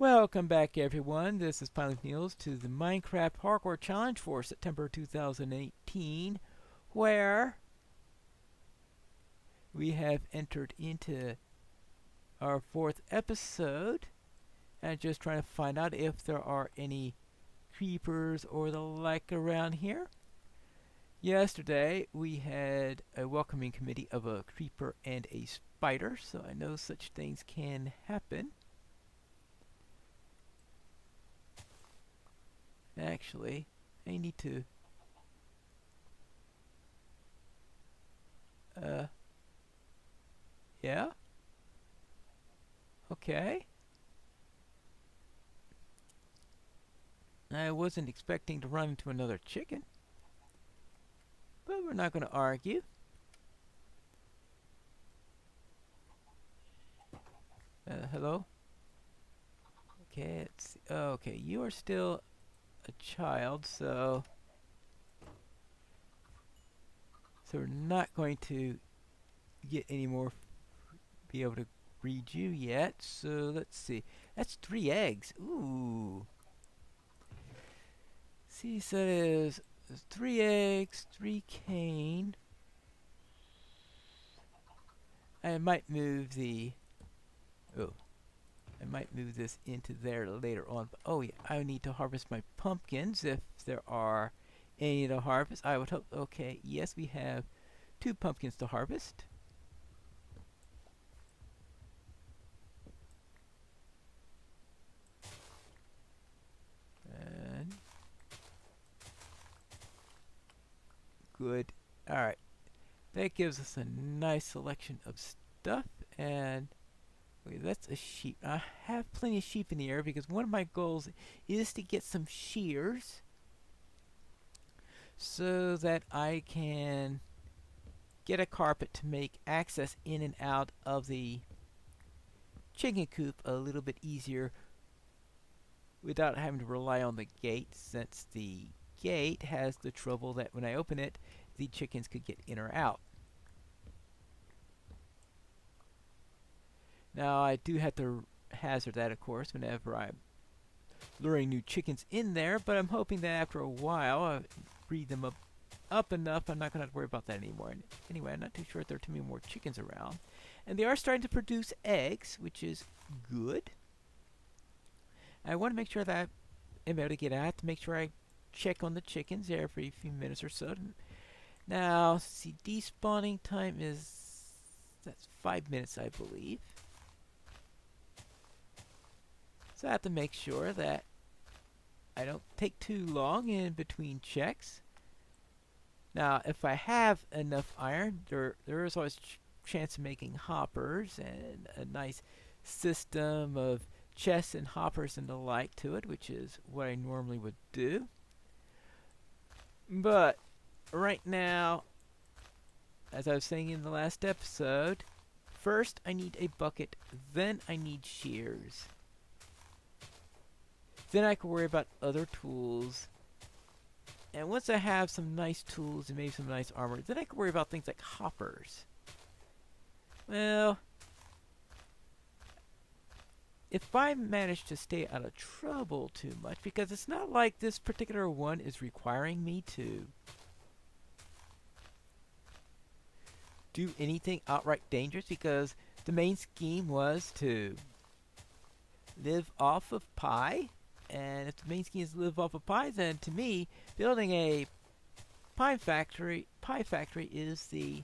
Welcome back, everyone. This is Pineleaf to the Minecraft Hardcore Challenge for September 2018, where we have entered into our fourth episode and just trying to find out if there are any creepers or the like around here. Yesterday, we had a welcoming committee of a creeper and a spider, so I know such things can happen. Actually, I need to yeah, okay. I wasn't expecting to run into another chicken, but we're not going to argue. Hello? Okay, let's see. Okay, you are still a child, so we're not going to get any more, be able to read you yet. So let's see. That's 3 eggs. Ooh. See, so there's 3 eggs, 3 cane. I might move the... Oh. I might move this into there later on. But oh yeah, I need to harvest my pumpkins if there are any to harvest. I would hope. Okay, yes, we have 2 pumpkins to harvest. And good. Alright. That gives us a nice selection of stuff. And okay, that's a sheep. I have plenty of sheep in the area because one of my goals is to get some shears so that I can get a carpet to make access in and out of the chicken coop a little bit easier without having to rely on the gate, since the gate has the trouble that when I open it, the chickens could get in or out. Now, I do have to hazard that, of course, whenever I'm luring new chickens in there, but I'm hoping that after a while, I breed them up enough, I'm not going to have to worry about that anymore. And anyway, I'm not too sure if there are too many more chickens around. And they are starting to produce eggs, which is good. I want to make sure that I'm able to get out to make sure I check on the chickens every few minutes or so. Now, see, despawning time is... that's 5 minutes, I believe. So I have to make sure that I don't take too long in between checks. Now, if I have enough iron, there is always chance of making hoppers and a nice system of chests and hoppers and the like to it, which is what I normally would do. But right now, as I was saying in the last episode, first I need a bucket, then I need shears. Then I can worry about other tools. And once I have some nice tools and maybe some nice armor, then I can worry about things like hoppers. Well, if I manage to stay out of trouble too much, because it's not like this particular one is requiring me to do anything outright dangerous, because the main scheme was to live off of pie. And if the main scheme is to live off of pie, then to me, building a pie factory is the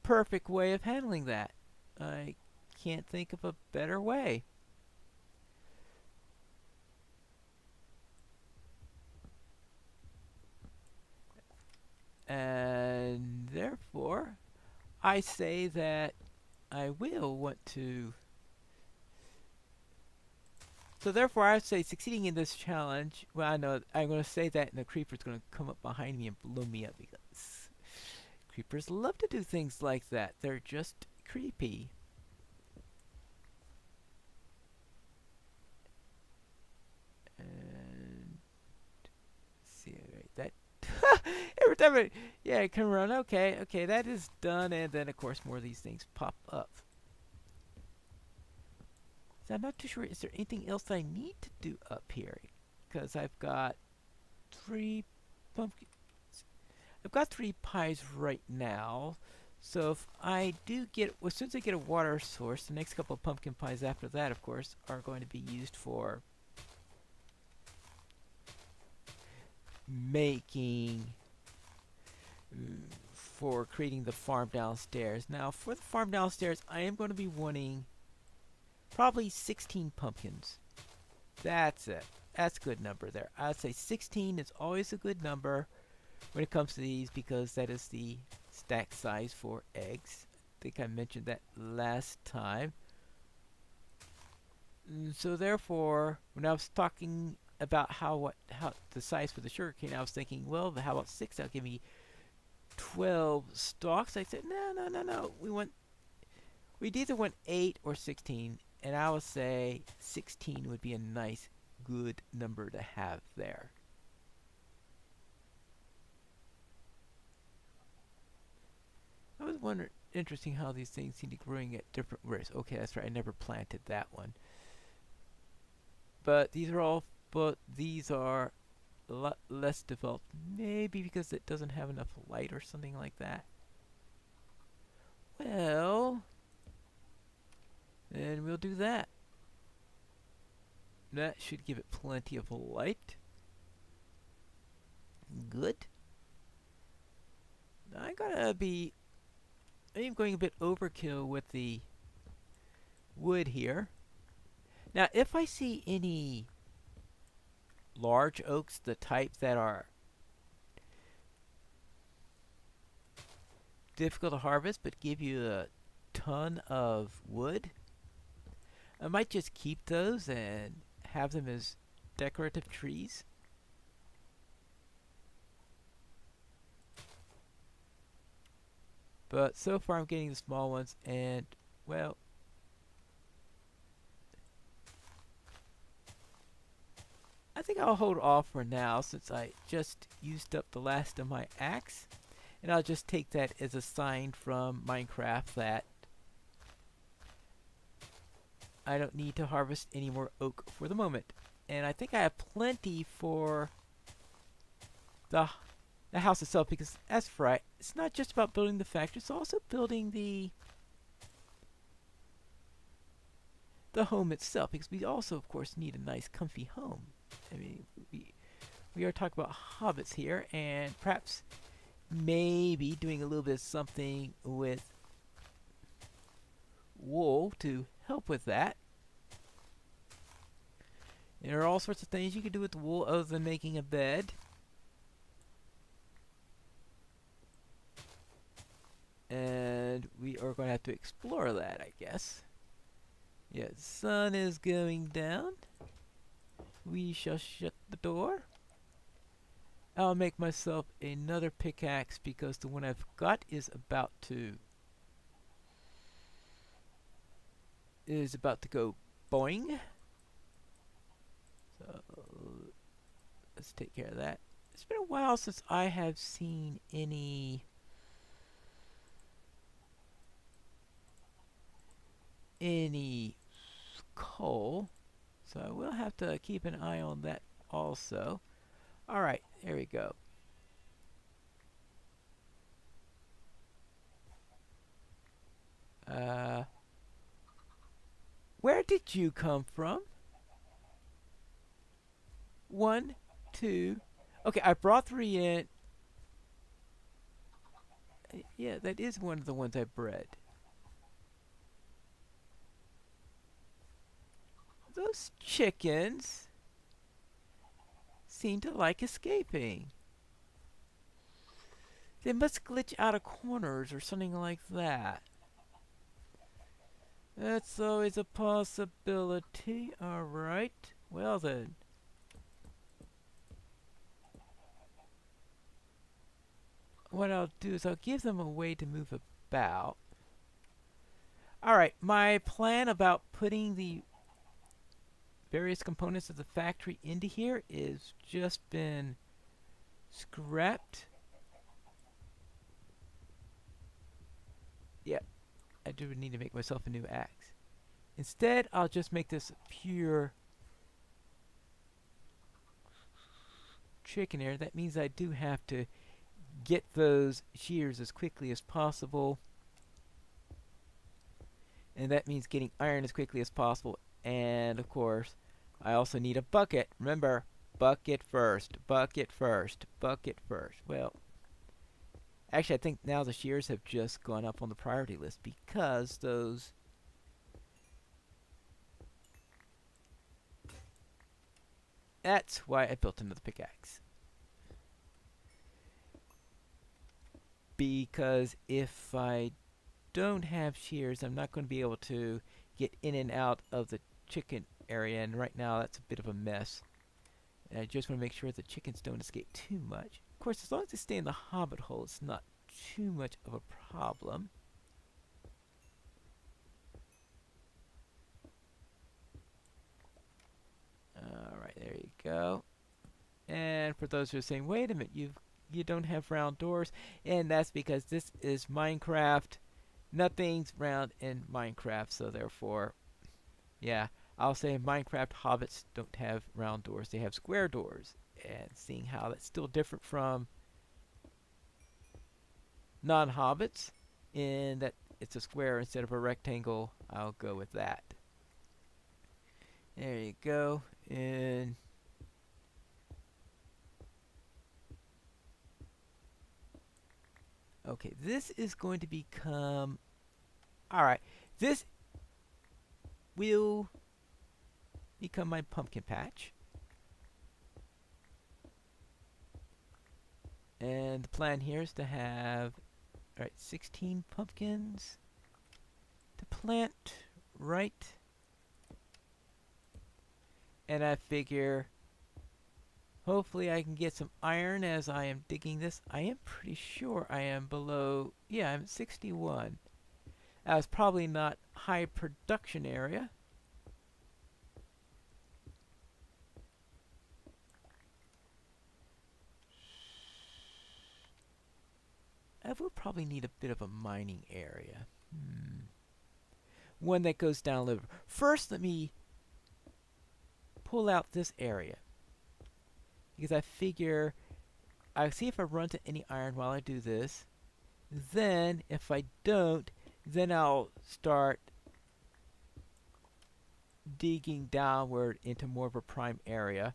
perfect way of handling that. I can't think of a better way. And therefore, I say that I will want to... So therefore, I would say succeeding in this challenge, well, I know I'm going to say that and the creeper's going to come up behind me and blow me up, because creepers love to do things like that. They're just creepy. And see, right, that every time I come around, okay, that is done, and then of course more of these things pop up. So I'm not too sure. Is there anything else I need to do up here? Because I've got 3 pumpkins. I've got 3 pies right now. So if I do get, well, as soon as I get a water source, the next couple of pumpkin pies after that, of course, are going to be used for making, for creating the farm downstairs. Now, for the farm downstairs, I am going to be wanting probably 16 pumpkins. That's it. That's a good number there. I'd say 16 is always a good number when it comes to these because that is the stack size for eggs. I think I mentioned that last time. So therefore, when I was talking about how the size for the sugarcane, I was thinking, well, how about 6? That'll give me 12 stalks. I said, no. We'd either want 8 or 16, and I would say 16 would be a nice, good number to have there. I was wondering, interesting how these things seem to be growing at different rates. Okay, that's right. I never planted that one. But these are a lot less developed. Maybe because it doesn't have enough light or something like that. Well, then we'll do that. That should give it plenty of light. Good. I'm going a bit overkill with the wood here. Now, if I see any large oaks, the type that are difficult to harvest but give you a ton of wood, I might just keep those and have them as decorative trees. But so far I'm getting the small ones, and well, I think I'll hold off for now since I just used up the last of my axe, and I'll just take that as a sign from Minecraft that I don't need to harvest any more oak for the moment. And I think I have plenty for the house itself, because that's right, it's not just about building the factory, it's also building the home itself, because we also of course need a nice comfy home. I mean, we are talking about hobbits here, and perhaps maybe doing a little bit of something with wool to help with that. There are all sorts of things you can do with wool other than making a bed. And we are going to have to explore that, I guess. Yeah, the sun is going down. We shall shut the door. I'll make myself another pickaxe because the one I've got is about to go boing. So let's take care of that. It's been a while since I have seen any coal, so I will have to keep an eye on that also. Alright, there we go. Where did you come from? 1, 2. Okay, I brought 3 in. Yeah, that is one of the ones I bred. Those chickens seem to like escaping. They must glitch out of corners or something like that. That's always a possibility. Alright. Well then. What I'll do is I'll give them a way to move about. Alright, my plan about putting the various components of the factory into here is just been scrapped. Yeah, I do need to make myself a new axe. Instead, I'll just make this pure chicken area. That means I do have to get those shears as quickly as possible. And that means getting iron as quickly as possible. And of course, I also need a bucket. Remember, bucket first, bucket first, bucket first. Well, actually, I think now the shears have just gone up on the priority list because those... That's why I built another pickaxe. Because if I don't have shears, I'm not going to be able to get in and out of the chicken area, and right now that's a bit of a mess. And I just want to make sure the chickens don't escape too much. Of course, as long as they stay in the hobbit hole, it's not too much of a problem. Alright, there you go. And for those who are saying, wait a minute, you don't have round doors, and that's because this is Minecraft. Nothing's round in Minecraft, so therefore, yeah, I'll say Minecraft hobbits don't have round doors, they have square doors. And seeing how that's still different from non-hobbits, in that it's a square instead of a rectangle, I'll go with that. There you go. And okay, this is going to become... Alright, this will become my pumpkin patch. And the plan here is to have, 16 pumpkins to plant, right? And I figure hopefully I can get some iron as I am digging this. I am pretty sure I am below, yeah, I'm at 61. That was probably not high production area. I will probably need a bit of a mining area. One that goes down a little. First, let me pull out this area, because I figure I'll see if I run to any iron while I do this. Then, if I don't, then I'll start digging downward into more of a prime area.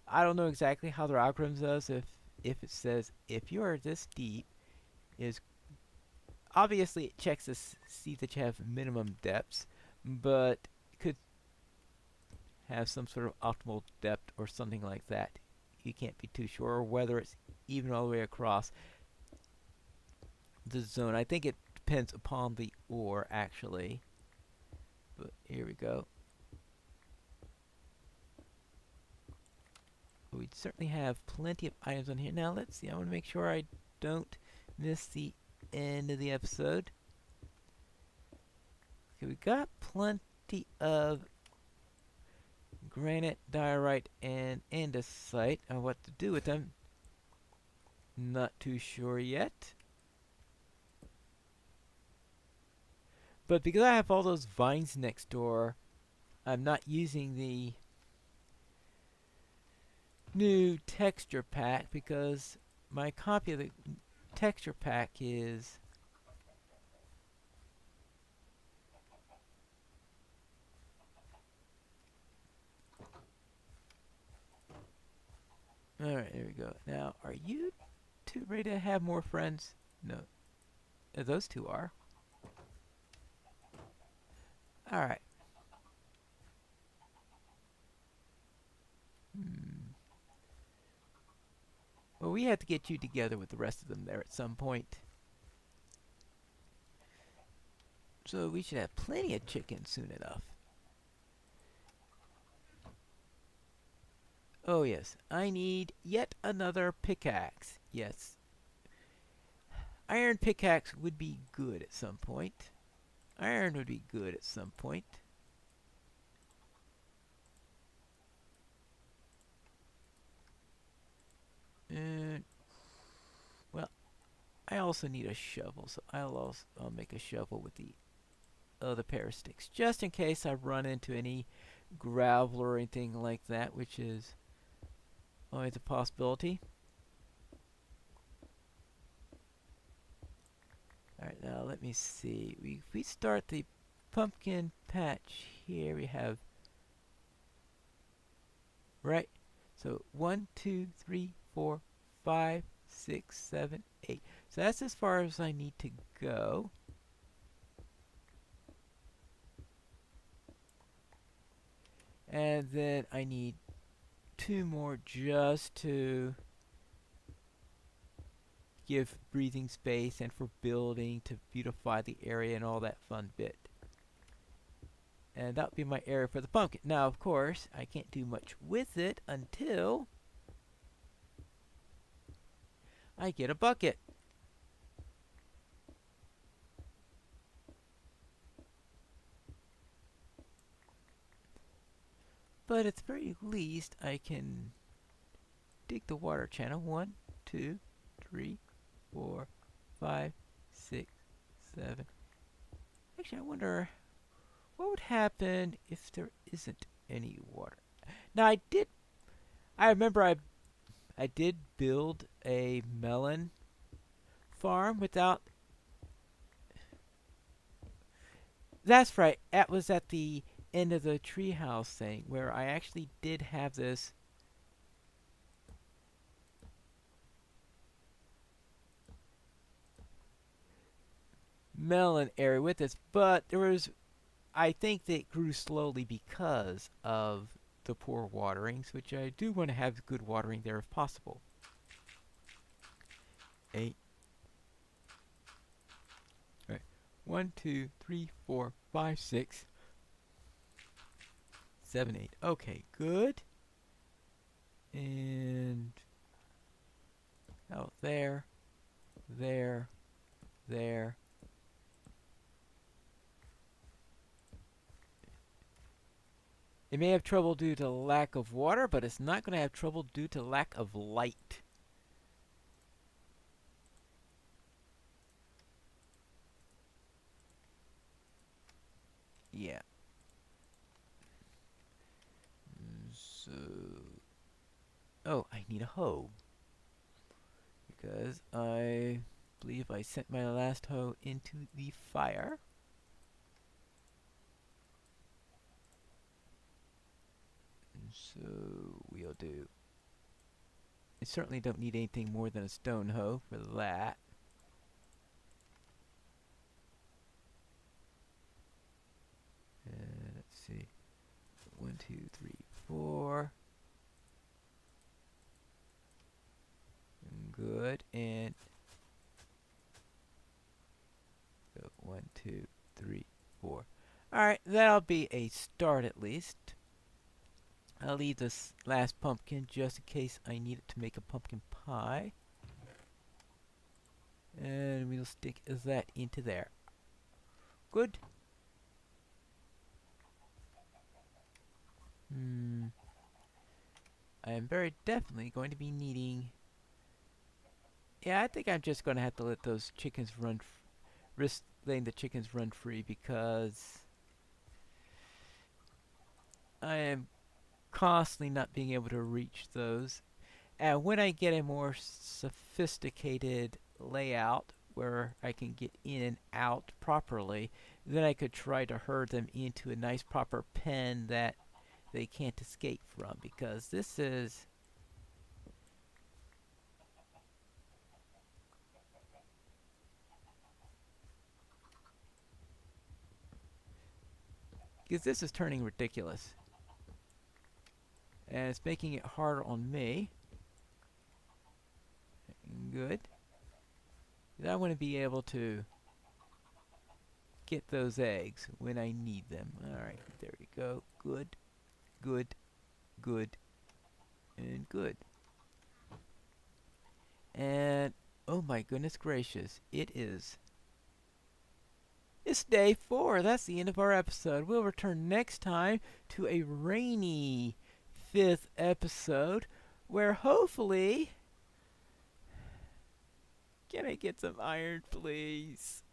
I don't know exactly how their algorithm does. If it says if you are this deep, is obviously it checks to see that you have minimum depths, but it could have some sort of optimal depth or something like that. You can't be too sure whether it's even all the way across the zone. I think it depends upon the ore, actually. But here we go. We certainly have plenty of items on here. Now let's see. I want to make sure I don't miss the end of the episode. Okay, we got plenty of granite, diorite, and andesite. And what to do with them, not too sure yet. But because I have all those vines next door, I'm not using the new texture pack because my copy of the texture pack is alright, there we go. Now, are you two ready to have more friends? No. Those two are. Alright. Well, we have to get you together with the rest of them there at some point. So we should have plenty of chickens soon enough. Oh yes, I need yet another pickaxe. Yes. Iron pickaxe would be good at some point. Iron would be good at some point. Well, I also need a shovel, so I'll make a shovel with the other pair of sticks, just in case I run into any gravel or anything like that, which is always a possibility. Alright, now let me see. If we start the pumpkin patch here, we have, right? So 1, 2, 3, 4, 5, 6, 7, 8. So that's as far as I need to go. And then I need 2 more just to give breathing space and for building to beautify the area and all that fun bit. And that would be my area for the pumpkin. Now, of course, I can't do much with it until I get a bucket. But at the very least, I can dig the water channel. 1, 2, 3, 4, 5, 6, 7. Actually, I wonder what would happen if there isn't any water. Now, I remember I did build a melon farm without. That's right. That was at the end of the treehouse thing where I actually did have this melon area with this, but there was, I think that it grew slowly because of the poor waterings, which I do want to have good watering there if possible. 8. Right. 1, 2, 3, 4, 5, 6, 7, 8. Okay, good. And out there, there, there. It may have trouble due to lack of water, but it's not going to have trouble due to lack of light. Yeah. So, oh, I need a hoe. Because I believe I sent my last hoe into the fire. So we'll do. I certainly don't need anything more than a stone hoe for that. Let's see. 1, 2, 3, 4. Good. And so 1, 2, 3, 4. Alright, that'll be a start at least. I'll leave this last pumpkin just in case I need it to make a pumpkin pie. And we'll stick that into there. Good. I am very definitely going to be needing. Yeah, I think I'm just going to have to let those chickens run, risk letting the chickens run free because I am constantly not being able to reach those. And when I get a more sophisticated layout where I can get in and out properly, then I could try to herd them into a nice proper pen that they can't escape from, because this is turning ridiculous. And it's making it harder on me. Good. I want to be able to get those eggs when I need them. Alright, there we go. Good, good, good, and good. And, oh my goodness gracious, it's day 4. That's the end of our episode. We'll return next time to a rainy 5th episode where hopefully Can I get some iron, please?